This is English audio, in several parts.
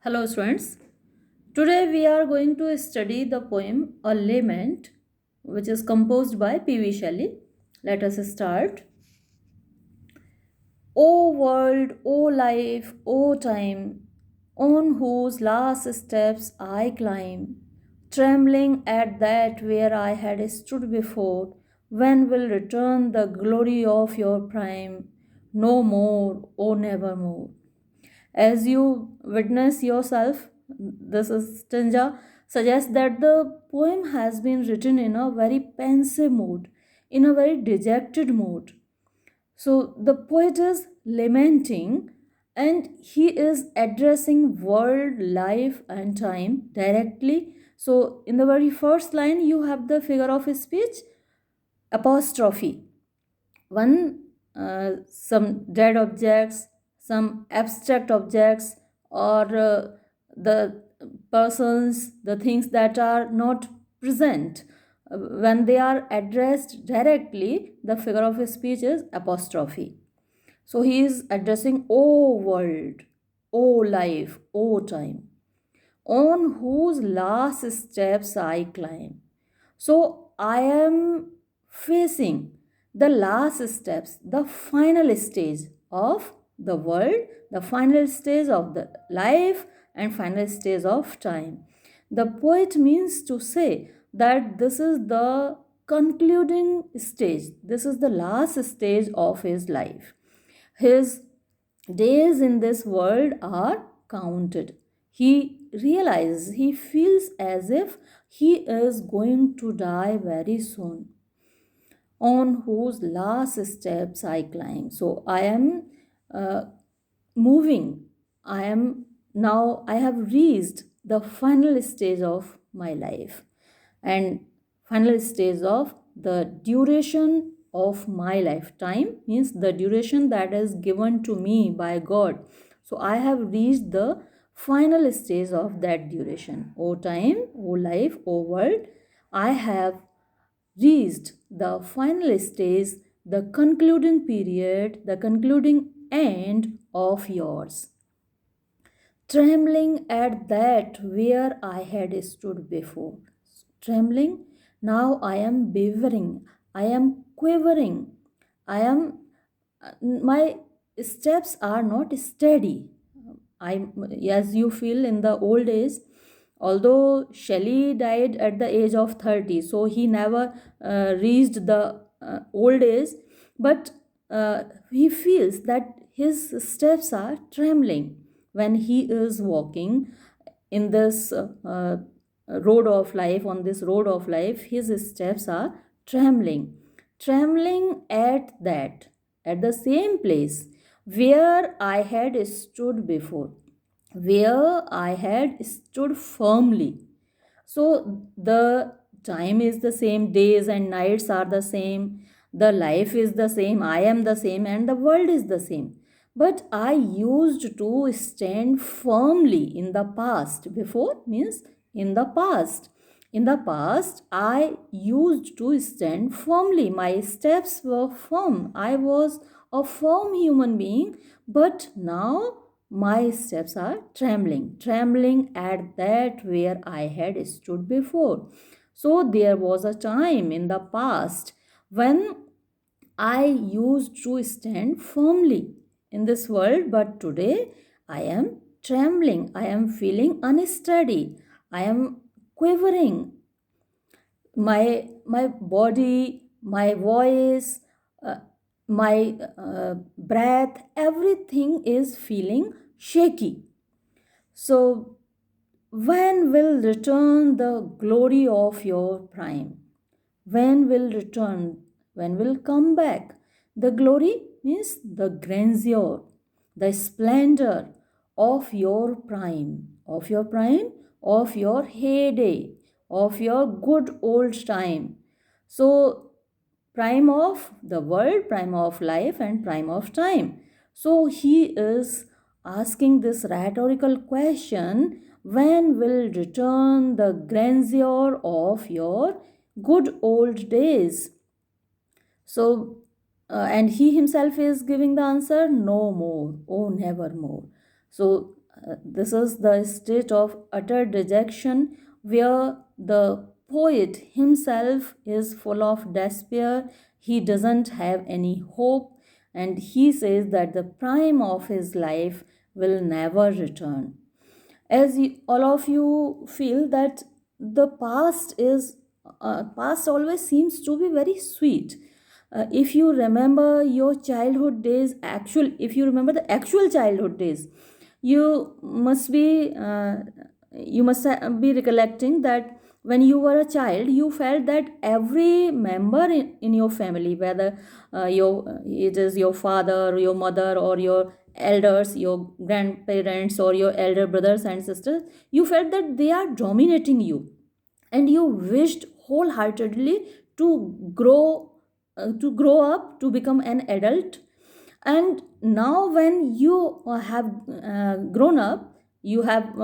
Hello, students. Today we are going to study the poem A Lament, which is composed by P.B.Shelley. Let us start. O world, O life, O time, on whose last steps I climb, trembling at that where I had stood before, when will return the glory of your prime? No more, O nevermore. As you witness yourself, this stanza suggests that the poem has been written in a very pensive mood, in a very dejected mood. So the poet is lamenting and he is addressing world, life, and time directly. So in the very first line, you have the figure of speech apostrophe. One, some dead objects, some abstract objects, or the persons, the things that are not present. When they are addressed directly, the figure of speech is apostrophe. So he is addressing, O world, O life, O time, on whose last steps I climb. So I am facing the last steps, the final stage of the world, the final stage of the life, and final stage of time. The poet means to say that this is the concluding stage, this is the last stage of his life. His days in this world are counted. He realizes, he feels as if he is going to die very soon, on whose last steps I climb. So I am uh, moving. I have reached the final stage of my life and final stage of the duration of my lifetime, means the duration that is given to me by God. So I have reached the final stage of that duration. O time, O life, O world, I have reached the final stage, the concluding period, the concluding end of yours. Trembling at that where I had stood before. Trembling, now I am bewering, I am quivering, I am, my steps are not steady. I, as you feel in the old days, although Shelley died at the age of 30, so he never reached the old age, but he feels that his steps are trembling when he is walking in this road of life. On this road of life, his steps are trembling, trembling at the same place where I had stood before, where I had stood firmly. So the time is the same, days and nights are the same, the life is the same, I am the same, and the world is the same. But I used to stand firmly in the past. Before means in the past. In the past, I used to stand firmly. My steps were firm. I was a firm human being. But now my steps are trembling, trembling at that where I had stood before. So there was a time in the past when I used to stand firmly in this world, but today I am trembling. I am feeling unsteady. I am quivering. My body, my voice, my breath, everything is feeling shaky. So when will return the glory of your prime? When will return? When will come back? The glory means the grandeur, the splendor of your prime, of your prime, of your heyday, of your good old time. So, prime of the world, prime of life, and prime of time. So, he is asking this rhetorical question, when will return the grandeur of your good old days? So, and he himself is giving the answer, no more, oh, never more. So, this is the state of utter dejection where the poet himself is full of despair. He doesn't have any hope, and he says that the prime of his life will never return. As all of you feel that the past always seems to be very sweet. If you remember your childhood days, actual if you remember the actual childhood days, you must be recollecting that when you were a child you felt that every member in your family, whether it is your father, your mother, or your elders, your grandparents, or your elder brothers and sisters, you felt that they are dominating you, and you wished wholeheartedly to grow up to become an adult. And now when you have grown up, you have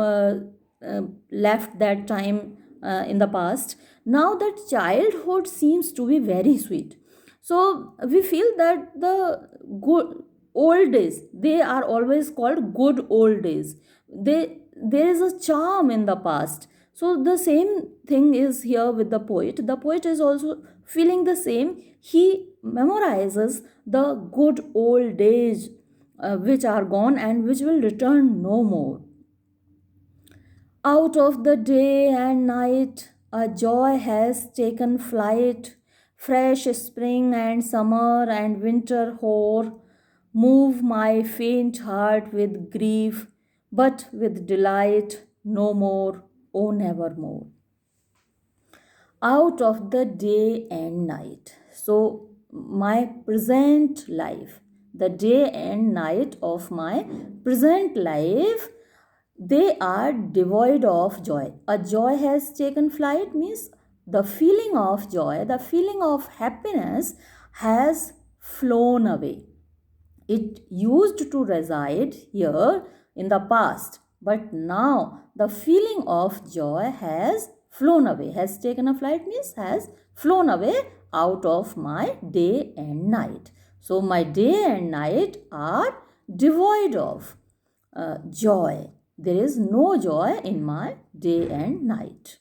left that time in the past. Now that childhood seems to be very sweet. So we feel that the good old days, they are always called good old days. There is a charm in the past. So the same thing is here with the poet. The poet is also feeling the same. He memorizes the good old days which are gone and which will return no more. Out of the day and night, a joy has taken flight. Fresh spring and summer and winter hoar move my faint heart with grief, but with delight no more, oh nevermore. Out of the day and night. So, my present life, the day and night of my present life, they are devoid of joy. A joy has taken flight means the feeling of joy, the feeling of happiness has flown away. It used to reside here in the past, but now the feeling of joy has flown away. Has taken a flight means has flown away out of my day and night. So, my day and night are devoid of joy. There is no joy in my day and night.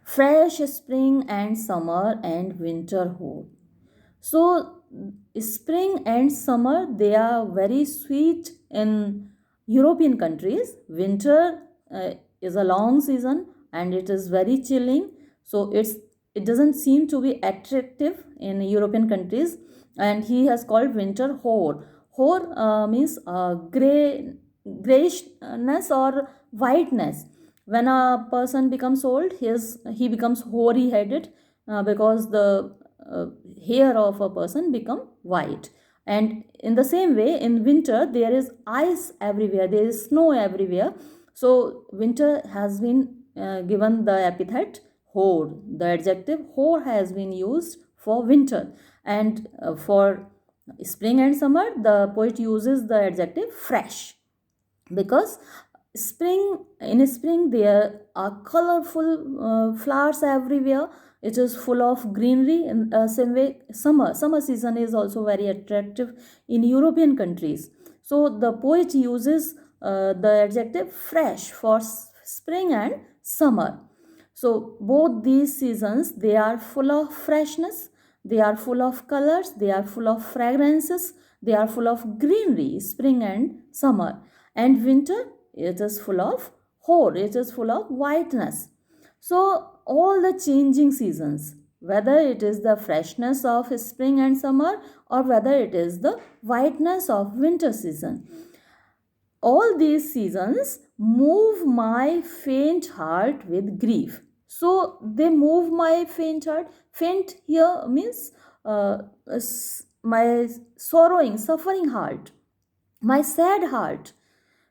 Fresh spring and summer and winter hold. So, spring and summer, they are very sweet in European countries. Winter is a long season and it is very chilling. So, it doesn't seem to be attractive in European countries. And he has called winter hoar. Hoar means grayishness or whiteness. When a person becomes old, he becomes hoary headed because the uh, hair of a person become white. And in the same way, in winter there is ice everywhere, there is snow everywhere. So winter has been given the epithet hoar. The adjective hoar has been used for winter. And for spring and summer, the poet uses the adjective fresh, because in spring there are colorful flowers everywhere. It is full of greenery. In same way, summer season is also very attractive in European countries. So the poet uses the adjective fresh for spring and summer. So both these seasons, they are full of freshness, they are full of colors, they are full of fragrances, they are full of greenery, spring and summer. And winter, it is full of hoar, it is full of whiteness. So all the changing seasons, whether it is the freshness of spring and summer or whether it is the whiteness of winter season, all these seasons move my faint heart with grief. So they move my faint heart. Faint here means my sorrowing, suffering heart, my sad heart.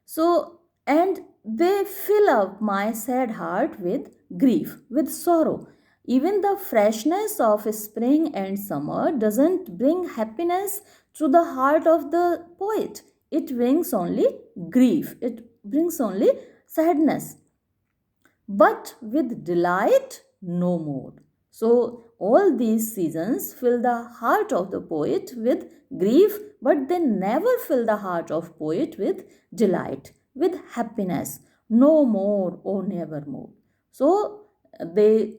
So, and they fill up my sad heart with grief, with sorrow. Even the freshness of spring and summer doesn't bring happiness to the heart of the poet. It brings only grief, it brings only sadness. But with delight, no more. So, all these seasons fill the heart of the poet with grief, but they never fill the heart of poet with delight, with happiness. No more, oh never more. So, they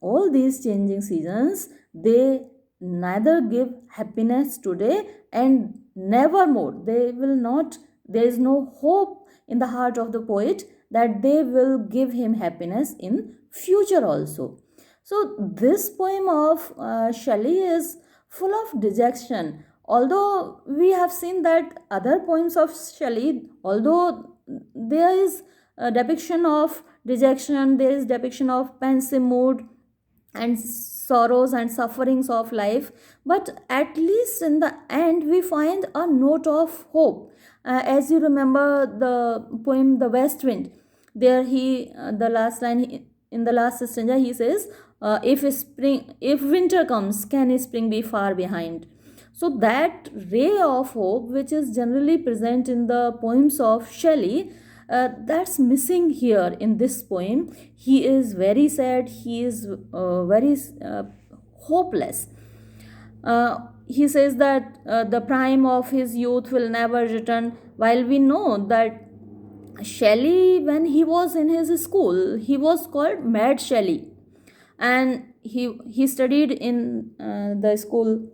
all these changing seasons, they neither give happiness today and never more. They will not, there is no hope in the heart of the poet that they will give him happiness in future also. So, this poem of Shelley is full of dejection. Although we have seen that other poems of Shelley, although there is a depiction of dejection, there is depiction of pensive mood and sorrows and sufferings of life, but at least in the end we find a note of hope. As you remember the poem The West Wind, there the last line, in the last stanza he says, if winter comes, can spring be far behind? So that ray of hope which is generally present in the poems of Shelley, that's missing here in this poem. He is very sad, he is very hopeless. He says that the prime of his youth will never return, while we know that Shelley, when he was in his school, he was called Mad Shelley, and he studied in the school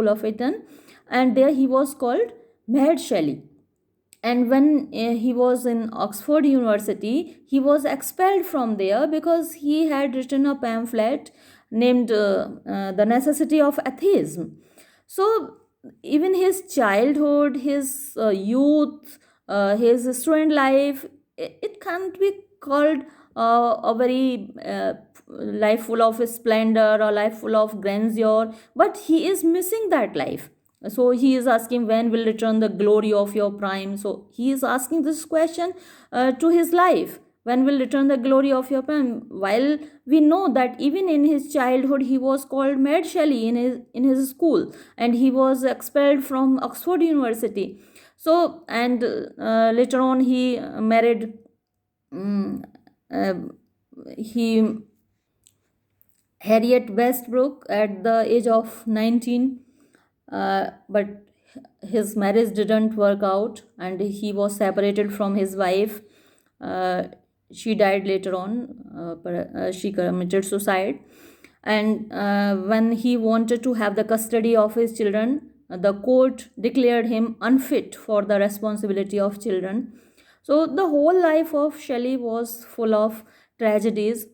of Eton, and there he was called Mad Shelley. And when he was in Oxford University, he was expelled from there because he had written a pamphlet named The Necessity of Atheism. So even his childhood, his youth, his student life, it can't be called a very life full of splendor or life full of grandeur, but he is missing that life. So he is asking, when will return the glory of your prime? So he is asking this question to his life, when will return the glory of your prime? While we know that even in his childhood he was called Mad Shelley in his school, and he was expelled from Oxford University. So, and later on he married, um, uh, he Harriet Westbrook at the age of 19, but his marriage didn't work out and he was separated from his wife. Uh, she died later on, she committed suicide. And when he wanted to have the custody of his children, the court declared him unfit for the responsibility of children. So the whole life of Shelley was full of tragedies,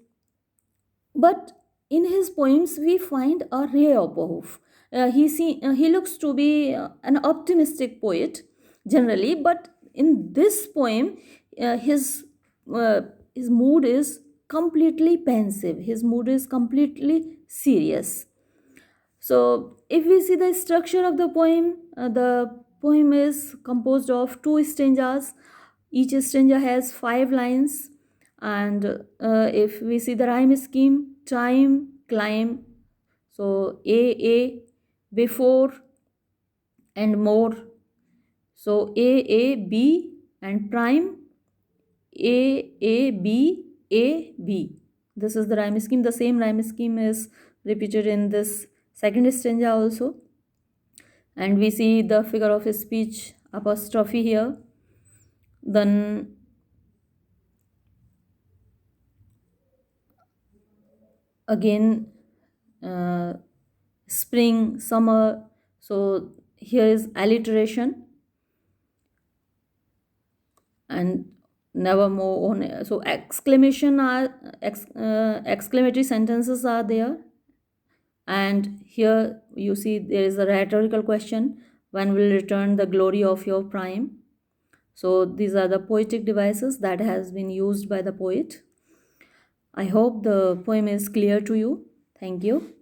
but in his poems we find a ray of hope. He looks to be an optimistic poet generally, but in this poem, uh, his mood is completely pensive. His mood is completely serious. So, if we see the structure of the poem is composed of two stanzas. Each stanza has 5 lines, and if we see the rhyme scheme, time, climb, so A, before, and more. So A, B, and prime, A, B, A, B. This is the rhyme scheme. The same rhyme scheme is repeated in this second stanza also. And we see the figure of speech apostrophe here. Then again, uh, spring, summer. So here is alliteration, and nevermore on. So exclamatory sentences are there. And here you see there is a rhetorical question, when will return the glory of your prime? So these are the poetic devices that has been used by the poet. I hope the poem is clear to you. Thank you.